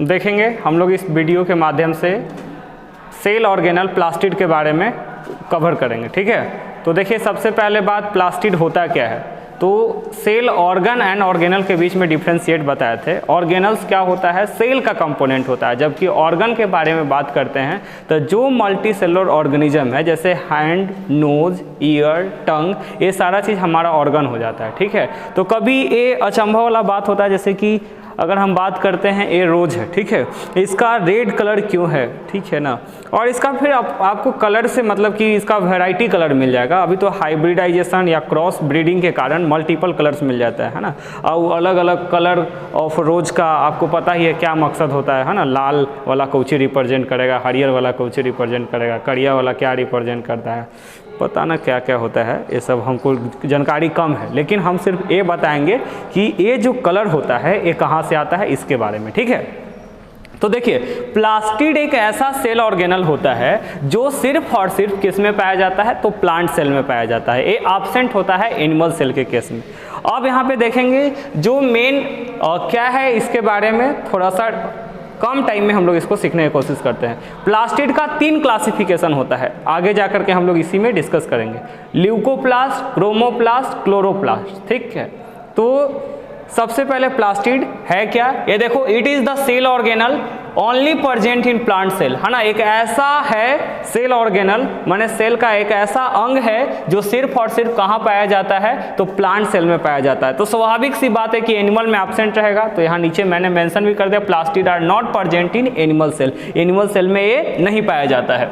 देखेंगे हम लोग इस वीडियो के माध्यम से सेल ऑर्गेनल प्लास्टिड के बारे में कवर करेंगे, ठीक है। तो देखिए सबसे पहले बात, प्लास्टिड होता क्या है। तो सेल ऑर्गन एंड ऑर्गेनल के बीच में डिफ्रेंशिएट बताए थे। ऑर्गेनल्स क्या होता है, सेल का कंपोनेंट होता है, जबकि ऑर्गन के बारे में बात करते हैं तो जो मल्टी सेलुलर ऑर्गेनिज्म है, जैसे हैंड, नोज, ईयर, टंग, ये सारा चीज़ हमारा ऑर्गन हो जाता है, ठीक है। तो कभी ये अचंभव वाला बात होता है, जैसे कि अगर हम बात करते हैं ये रोज है, ठीक है, इसका रेड कलर क्यों है, ठीक है ना। और इसका फिर आपको कलर से मतलब कि इसका वैरायटी कलर मिल जाएगा। अभी तो हाइब्रिडाइजेशन या क्रॉस ब्रीडिंग के कारण मल्टीपल कलर्स मिल जाता है ना। और अलग अलग कलर ऑफ रोज का आपको पता ही है क्या मकसद होता है ना। लाल वाला कौची रिप्रेजेंट करेगा, हरियर वाला कौची रिप्रेजेंट करेगा, करिया वाला क्या रिप्रेजेंट करता है, पता ना क्या क्या होता है, ये सब हमको जानकारी कम है। लेकिन हम सिर्फ ये बताएंगे कि ये जो कलर होता है ये कहाँ से आता है, इसके बारे में, ठीक है। तो देखिए प्लास्टिड एक ऐसा सेल ऑर्गेनल होता है जो सिर्फ और सिर्फ किस में पाया जाता है, तो प्लांट सेल में पाया जाता है। ये एब्सेंट होता है एनिमल सेल के केस में। अब यहाँ पे देखेंगे जो मेन क्या है इसके बारे में, थोड़ा सा कम टाइम में हम लोग इसको सीखने की कोशिश करते हैं। प्लास्टिड का 3 क्लासिफिकेशन होता है, आगे जाकर के हम लोग इसी में डिस्कस करेंगे। ल्यूकोप्लास्ट, क्रोमोप्लास्ट, क्लोरोप्लास्ट, ठीक है। तो सबसे पहले प्लास्टिड है क्या, ये देखो, it is the cell organelle only present in plant cell, है ना। एक ऐसा है सेल ऑर्गेनल, माने सेल का एक ऐसा अंग है जो सिर्फ और सिर्फ कहाँ पाया जाता है, तो प्लांट सेल में पाया जाता है। तो स्वाभाविक सी बात है कि एनिमल में एब्सेंट रहेगा। तो यहाँ नीचे मैंने मेंशन भी कर दिया, plastid are not present in animal cell, animal cell में ये नहीं पाया जाता है।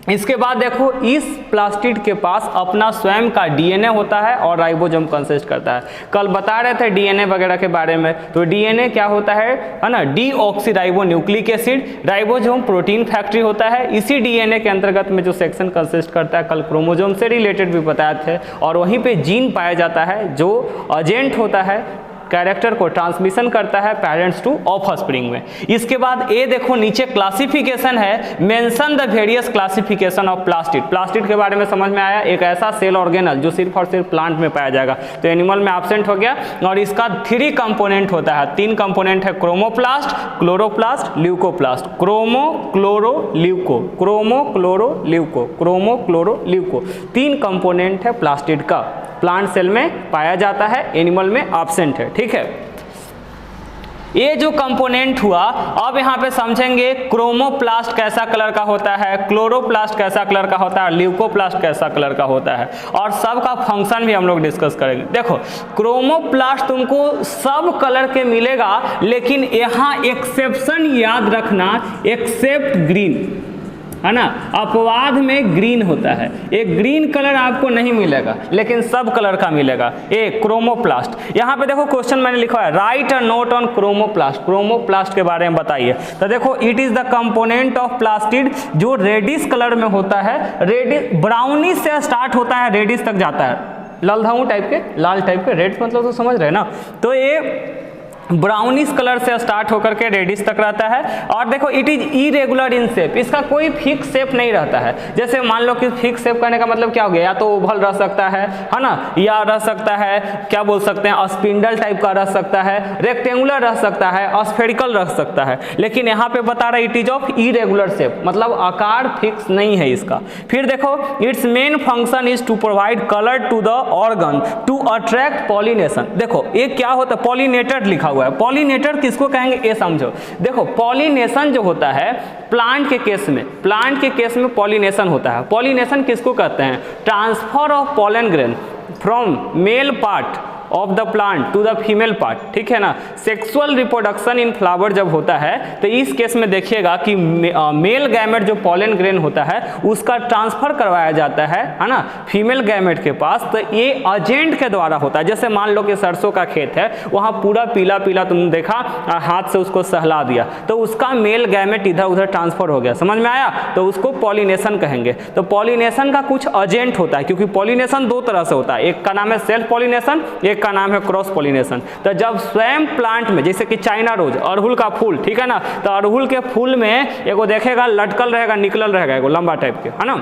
इसके बाद देखो इस प्लास्टिड के पास अपना स्वयं का डीएनए होता है और राइबोसोम कंसिस्ट करता है। कल बता रहे थे डीएनए वगैरह के बारे में। तो डीएनए क्या होता है ना, deoxyribo nucleic acid. Ribosome protein factory होता है। इसी डीएनए के अंतर्गत में जो सेक्शन कंसिस्ट करता है, कल क्रोमोसोम से रिलेटेड भी बताए थे। और वहीं पे जीन पाया जाता है जो एजेंट होता है, कैरेक्टर को ट्रांसमिशन करता है पेरेंट्स टू ऑफस्प्रिंग में। इसके बाद ये देखो नीचे क्लासिफिकेशन है, mention the various classification of plastid. Plastid के बारे में समझ में आया, एक ऐसा सेल ऑर्गेनल जो सिर्फ और सिर्फ प्लांट में पाया जाएगा। तो एनिमल में एब्सेंट हो गया। और इसका 3 कंपोनेंट होता है, 3 कंपोनेंट है, chromoplast, chloroplast, leucoplast. Chromo chloro leuco, chromo chloro leuco, chromo chloro leuco, 3 component है प्लास्टिड का। प्लांट सेल में पाया जाता है, एनिमल में एब्सेंट है, ठीक है। ये जो कंपोनेंट हुआ, अब यहाँ पे समझेंगे क्रोमोप्लास्ट कैसा कलर का होता है, क्लोरोप्लास्ट कैसा कलर का होता है, ल्यूकोप्लास्ट कैसा कलर का होता है, और सबका फंक्शन भी हम लोग डिस्कस करेंगे। देखो क्रोमोप्लास्ट तुमको सब कलर के मिलेगा, लेकिन यहाँ एक्सेप्शन याद रखना, एक्सेप्ट ग्रीन, है ना। अपवाद में ग्रीन होता है, एक ग्रीन कलर आपको नहीं मिलेगा, लेकिन सब कलर का मिलेगा, ये क्रोमोप्लास्ट। यहाँ पे देखो क्वेश्चन मैंने लिखा है, right a note on chromoplast. Chromoplast के बारे में बताइए। तो देखो it is the component of plastid जो रेडिश कलर में होता है। रेडिश ब्राउनिश से स्टार्ट होता है, रेडिश तक जाता है, लालधाऊ टाइप के, लाल टाइप के, रेड मतलब तो समझ रहे हैं ना। तो ये ब्राउनिश कलर से स्टार्ट होकर के रेडिश तक रहता है। और देखो it is irregular in shape, इसका कोई फिक्स शेप नहीं रहता है। जैसे मान लो कि फिक्स शेप करने का मतलब क्या हो गया, या तो ओवल रह सकता है ना, या रह सकता है क्या बोल सकते हैं, स्पिंडल टाइप का रह सकता है, रेक्टेंगुलर रह सकता है, स्फेरिकल रह सकता है। लेकिन यहाँ पे बता रहा है it is of irregular shape, मतलब आकार फिक्स नहीं है इसका। फिर देखो its main function is to provide colour to the organ to attract pollination. देखो ये क्या होता है, पॉलिनेटर लिखा हुआ है। पॉलिनेटर किसको कहेंगे ये समझो। देखो पॉलिनेशन जो होता है प्लांट के केस में, प्लांट के केस में पॉलिनेशन होता है। पॉलिनेशन किसको कहते हैं, transfer of pollen grain from male part of the plant to the female part, ठीक है ना। सेक्सुअल रिप्रोडक्शन इन फ्लावर जब होता है तो इस केस में देखिएगा कि मेल गैमेट जो पॉलन ग्रेन होता है उसका ट्रांसफर करवाया जाता है ना, फीमेल गैमेट के पास। तो ये एजेंट के द्वारा होता है। जैसे मान लो कि सरसों का खेत है, वहाँ पूरा पीला पीला तुमने देखा, हाथ से उसको सहला दिया तो उसका मेल गैमेट इधर उधर ट्रांसफर हो गया, समझ में आया। तो उसको पॉलिनेशन कहेंगे। तो पॉलिनेशन का कुछ एजेंट होता है, क्योंकि पॉलिनेशन 2 तरह से होता है, एक का नाम है सेल्फ पॉलिनेशन, एक का नाम है क्रॉस पॉलिनेशन। तो जब स्वयं प्लांट में, जैसे कि चाइना रोज, अड़हुल का फूल, ठीक है ना, तो अड़हुल के फूल में एगो देखेगा लटकल रहेगा, निकलल रहेगा एगो लंबा टाइप के, है ना।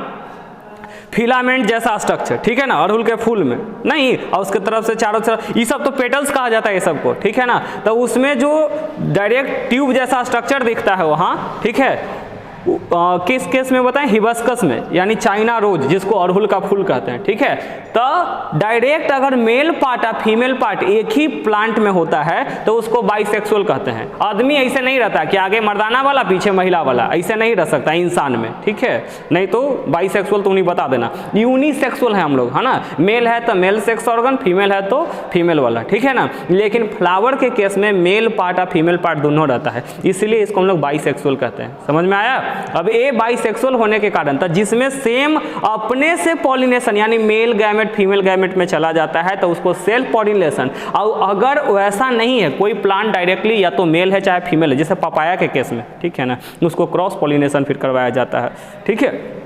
फिलामेंट जैसा स्ट्रक्चर, ठीक है ना, अड़हुल के फूल में नहीं, और उसके तरफ से चारों तरफ, ये सब तो पेटल्स कहा जाता है ये सबको, ठीक है ना। तो उसमें जो डायरेक्ट ट्यूब जैसा स्ट्रक्चर दिखता है वहाँ, ठीक है, किस केस में बताएं, हिबिस्कस में, यानी चाइना रोज जिसको अड़हुल का फूल कहते हैं, ठीक है। तो डायरेक्ट अगर मेल पार्ट और फीमेल पार्ट एक ही प्लांट में होता है तो उसको बाइसेक्सुअल कहते हैं। आदमी ऐसे नहीं रहता कि आगे मर्दाना वाला पीछे महिला वाला, ऐसे नहीं रह सकता इंसान में, ठीक है, नहीं तो बाइसेक्सुअल तो उन्हीं बता देना। यूनिसेक्सुअल है हम लोग, है ना, मेल है तो मेल सेक्स ऑर्गन, फीमेल है तो फीमेल वाला, ठीक है ना। लेकिन फ्लावर के केस में मेल पार्ट और फीमेल पार्ट दोनों रहता है, इसलिए इसको हम लोग बाइसेक्सुअल कहते हैं। समझ में आया। अब ए बाइसेक्सुअल होने के कारण था, जिसमें सेम अपने से पॉलिनेशन यानी मेल गैमेट फीमेल गैमेट में चला जाता है तो उसको सेल्फ पॉलिनेशन। और अगर वैसा नहीं है, कोई प्लांट डायरेक्टली या तो मेल है चाहे फीमेल है, जैसे पपाया के केस में, ठीक है ना, उसको क्रॉस पॉलिनेशन फिर करवाया जाता है, ठीक है।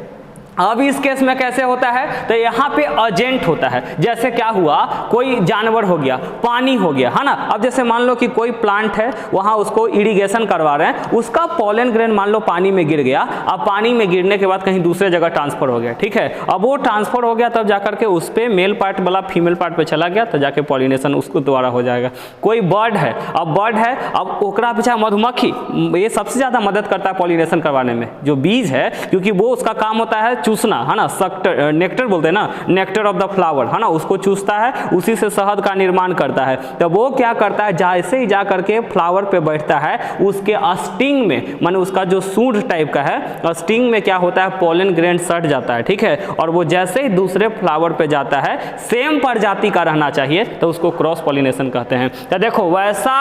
अब इस केस में कैसे होता है, तो यहाँ पे एजेंट होता है, जैसे क्या हुआ, कोई जानवर हो गया, पानी हो गया, है ना। अब जैसे मान लो कि कोई प्लांट है, वहाँ उसको इरिगेशन करवा रहे हैं, उसका पॉलन ग्रेन मान लो पानी में गिर गया, अब पानी में गिरने के बाद कहीं दूसरे जगह ट्रांसफर हो गया, ठीक है। अब वो ट्रांसफर हो गया तब जाकर के उस पर मेल पार्ट वाला फीमेल पार्ट पे चला गया तो जाके पॉलिनेशन उसको द्वारा हो जाएगा। कोई बर्ड है, अब बर्ड है, अब ओकरा पीछे मधुमक्खी, ये सबसे ज़्यादा मदद करता है पॉलिनेशन करवाने में, जो बीज है, क्योंकि वो उसका काम होता है चूसना, है ना, सक्टर, नेक्टर बोलते हैं ना, नेक्टर ऑफ द फ्लावर, है ना, उसको चूसता है, उसी से शहद का निर्माण करता है। तो वो क्या करता है, जैसे ही जा करके फ्लावर पे बैठता है, उसके स्टिंग में, माने उसका जो सूंड टाइप का है, स्टिंग में क्या होता है, पोलन ग्रेन सट जाता है, ठीक है। और वो जैसे ही दूसरे फ्लावर पे जाता है, सेम प्रजाति का रहना चाहिए, तो उसको क्रॉस पॉलिनेशन कहते हैं। तो देखो, वैसा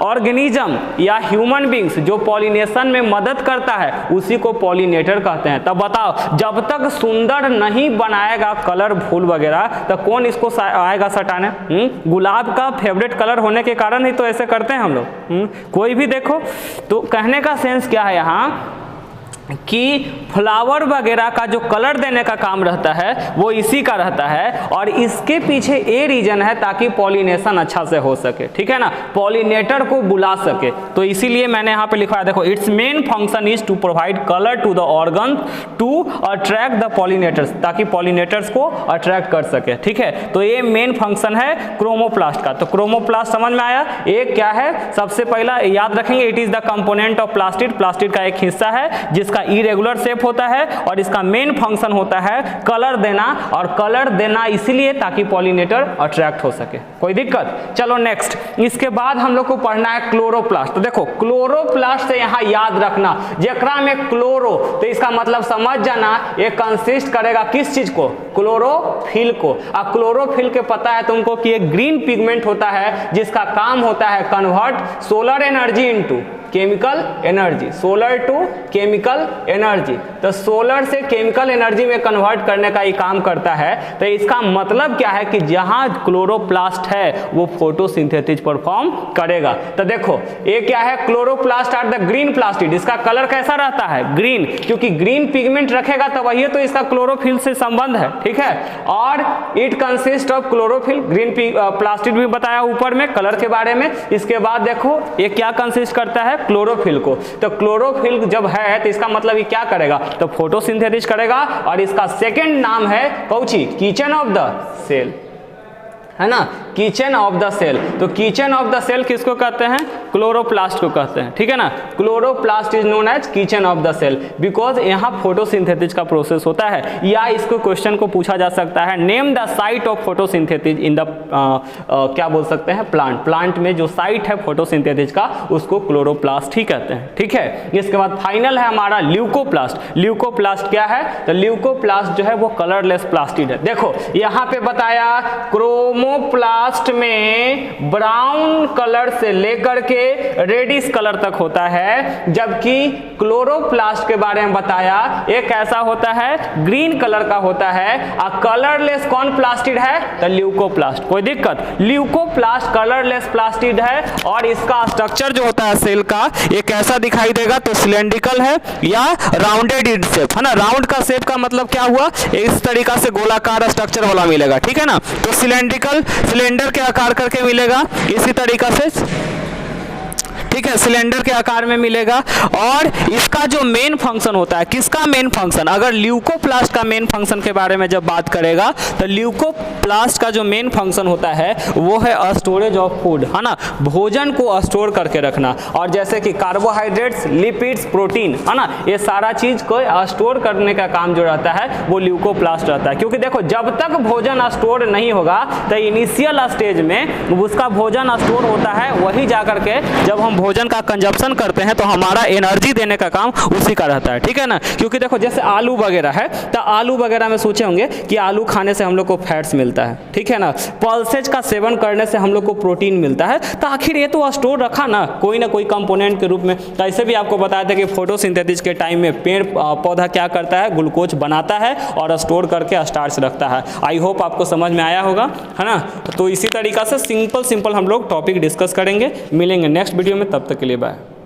ऑर्गेनिज्म या ह्यूमन बींग्स जो पॉलिनेशन में मदद करता है उसी को पॉलिनेटर कहते हैं। तब बताओ, जब तक सुंदर नहीं बनाएगा कलर फूल वगैरह तो कौन इसको आएगा सटाने। गुलाब का फेवरेट कलर होने के कारण ही तो ऐसे करते हैं हम लोग। कोई भी देखो, तो कहने का सेंस क्या है यहाँ कि फ्लावर वगैरह का जो कलर देने का काम रहता है वो इसी का रहता है, और इसके पीछे ये रीजन है ताकि पॉलिनेशन अच्छा से हो सके, ठीक है ना, पॉलिनेटर को बुला सके। तो इसीलिए मैंने यहाँ पे लिखा है, देखो, its main function is to provide colour to the organ to attract the pollinators, ताकि पॉलिनेटर्स को अट्रैक्ट कर सके, ठीक है। तो ये मेन फंक्शन है क्रोमोप्लास्ट का। तो क्रोमोप्लास्ट समझ में आया। एक क्या है, सबसे पहला याद रखेंगे, it is the component of plastid. Plastid का एक हिस्सा है जिसका इरेगुलर शेप होता है, और इसका मेन फंक्शन होता है कलर देना, और कलर देना इसलिए ताकि पॉलिनेटर अट्रैक्ट हो सके। कोई दिक्कत। चलो नेक्स्ट, इसके बाद हम लोग को पढ़ना है क्लोरोप्लास्ट। तो देखो, क्लोरोप्लास्ट से यहाँ याद रखना, जेकरा में क्लोरो, तो इसका मतलब समझ जाना ये कंसिस्ट करेगा किस चीज को, क्लोरोफिल को। अब क्लोरोफिल के पता है तुमको कि एक ग्रीन पिगमेंट होता है जिसका काम होता है convert solar energy into chemical energy, solar to chemical energy. तो सोलर से केमिकल एनर्जी में कन्वर्ट करने का ये काम करता है। तो इसका मतलब क्या है कि जहां क्लोरोप्लास्ट है वो फोटोसिंथेसिस परफॉर्म करेगा। तो देखो, ये क्या है, chloroplast are the green plastid. इसका कलर कैसा रहता है, ग्रीन, क्योंकि ग्रीन पिगमेंट रखेगा तो वही तो इसका क्लोरोफिल से संबंध है, ठीक है। और it consist of chlorophyll, green plastid भी बताया ऊपर में कलर के बारे में। इसके बाद देखो, ये क्या कंसिस्ट करता है, क्लोरोफिल को। तो क्लोरोफिल जब है तो इसका मतलब ये क्या करेगा, तो फोटोसिंथेसिस करेगा। और इसका सेकंड नाम है कौची, किचन ऑफ द सेल, है ना, किचन ऑफ द सेल। तो किचन ऑफ द सेल किसको कहते हैं, क्लोरोप्लास्ट को कहते हैं, ठीक है ना। Chloroplast is known as kitchen of the cell because यहाँ फोटोसिंथेसिस का प्रोसेस होता है। या इसको क्वेश्चन को पूछा जा सकता है, name the site of photosynthesis in the क्या बोल सकते हैं, प्लांट। प्लांट में जो साइट है फोटोसिंथेसिस का उसको क्लोरोप्लास्ट ही कहते हैं, ठीक है। इसके बाद फाइनल है हमारा ल्यूकोप्लास्ट। ल्यूकोप्लास्ट क्या है, तो ल्यूकोप्लास्ट जो है वो कलरलेस प्लास्टिड है। देखो यहाँ पे बताया, क्रोमोप्लास्ट में ब्राउन कलर से लेकर के रेडिश कलर तक होता है, जबकि क्लोरोप्लास्ट के बारे में बताया एक ऐसा होता है ग्रीन कलर का होता है। और कलरलेस कौन प्लास्टिड है, तो ल्यूकोप्लास्ट। कोई दिक्कत, ल्यूकोप्लास्ट कलरलेस प्लास्टिड है। और इसका स्ट्रक्चर जो होता है सेल का, ये कैसा दिखाई देगा, तो सिलेंड्रिकल है या राउंडेड इन शेप, है ना। राउंड का शेप का मतलब क्या हुआ, इस तरीका से गोलाकार स्ट्रक्चर वाला मिलेगा, ठीक है ना। तो सिलेंड्रिकल, सिलेंडर के आकार करके मिलेगा इसी तरीका से, ठीक है, सिलेंडर के आकार में मिलेगा। और इसका जो मेन फंक्शन होता है, किसका मेन फंक्शन, अगर ल्यूकोप्लास्ट का मेन फंक्शन के बारे में जब बात करेगा तो ल्यूकोप्लास्ट का जो मेन फंक्शन होता है वो है स्टोरेज ऑफ फूड, है ना, भोजन को स्टोर करके रखना। और जैसे कि कार्बोहाइड्रेट्स, लिपिड्स, प्रोटीन, है ना, ये सारा चीज को स्टोर करने का काम जो रहता है वो ल्यूकोप्लास्ट रहता है। क्योंकि देखो जब तक भोजन स्टोर नहीं होगा तो इनिशियल स्टेज में उसका भोजन स्टोर होता है, वही जाकर के जब हम भोजन का कंजप्शन करते हैं तो हमारा एनर्जी देने का काम उसी का रहता है, ठीक है ना। क्योंकि देखो जैसे आलू वगैरह है तो आलू वगैरह में सोचे होंगे कि आलू खाने से हम लोग को फैट्स मिलता है, ठीक है ना, पल्सेज का सेवन करने से हम लोग को प्रोटीन मिलता है। तो आखिर ये तो स्टोर रखा ना कोई कंपोनेंट के रूप में। तो ऐसे भी आपको बताया था कि फोटोसिंथेसिस के टाइम में पेड़ पौधा क्या करता है, ग्लूकोज बनाता है और स्टोर करके स्टार्च रखता है। आई होप आपको समझ में आया होगा, है ना। तो इसी तरीका से सिंपल हम लोग टॉपिक डिस्कस करेंगे। मिलेंगे नेक्स्ट वीडियो में, तब तक के लिए बाय।